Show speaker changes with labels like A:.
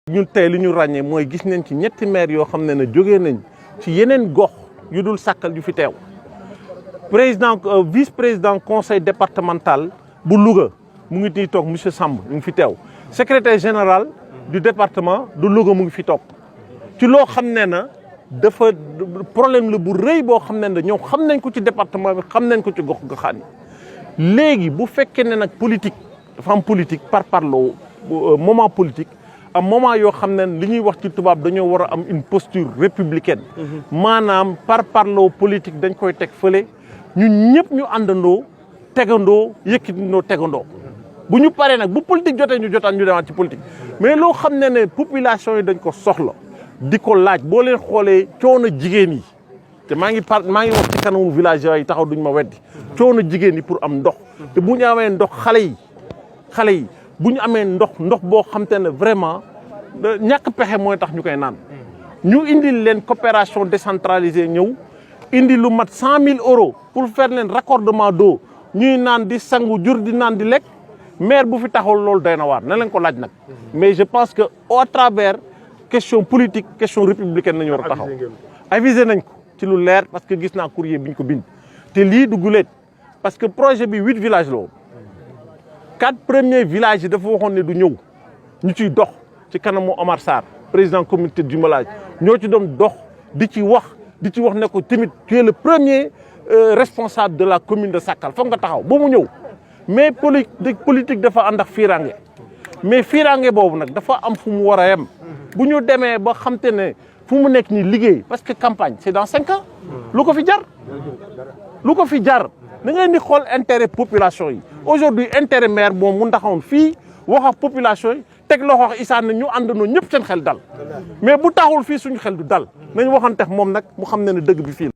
A: ñun tey li ñu ràññee mooy gis nañ ci ñetti maire yoo xam ne jógee nañ ci yeneen gox yu dul sàkkal yu fi teew président vice président conseil départemental bu Louga mu ngi nii toog monsieur Samb mu ngi fi teew secrétaire général du département de Louga mu ngi fi toog ci loo xam ne na dafa problème la bu rëy boo xam ne ñoom xam nañ ko ci département bi xam nañ ko ci gox goxaan yi léegi bu fekkee ne nag politique dafa am politique par parloo moment politique am moment yoo xam ne li ñuy wax ci tubaab dañoo war a am une posture républicaine maanaam par parloo politique dañ koy teg fële ñun ñëpp ñu àndandoo tegandoo yëkkatindoo tegandoo bu ñu paree nag bu politique jotee ñu jotaan ñu demaat ci politique mais loo xam ne population yi dañ ko soxla di ko laaj boo leen xoolee coono jigéen yi te maa ngi wax ci kanamu villageois yi taxaw duñ ma weddi coono jigéen yi pour am ndox te bu ñu amee ndox xale yi bu ñu amee ndox boo xam te ne vraiment ñàkk pexe mooy tax ñu koy naan ñu indil leen coopération décentralisée ñëw indi lu mat 100 000 euros pour faire leen raccordement d'eau ñuy naan di sangu jur di naan di lekk maire bu fi taxawul loolu doy na waar na leen ko laaj nag mais je pense que au travers question politique question républicaine nañu war a taxaw avisé nañ ko ci lu leer parce que gis naa courrier bi ñu ko bind te lii du guleet parce que projet bi 8 villages la woon 4 premiers villages yi dafa waxoon ne du ñëw ñu ciy dox ci kanamu Omar Sarr président communauté du jumelage ñoo ci doon dox di ci wax ne ko tamit tu es le premier responsable de la commune de Sakal foog nga taxaw ba mu ñëw mais politique dafa ànd ak fiirange mais fiirange boobu nag dafa am fu mu war a yem bu ñu demee ba xam te ne fu mu nekk nii liggéey parce que campagne c'est dans 5 ans lu ko fi jar da ngay di xool intérêt population yi aujourd'hui intérêt maire moom mu taxawoon fii wax ak population yi teg loxo ak Issa ne ñu àndandoo ñëpp seen xel dal mais bu taxul fii suñu xel du dal nañ waxantex moom nag mu xam ne dëgg bi fii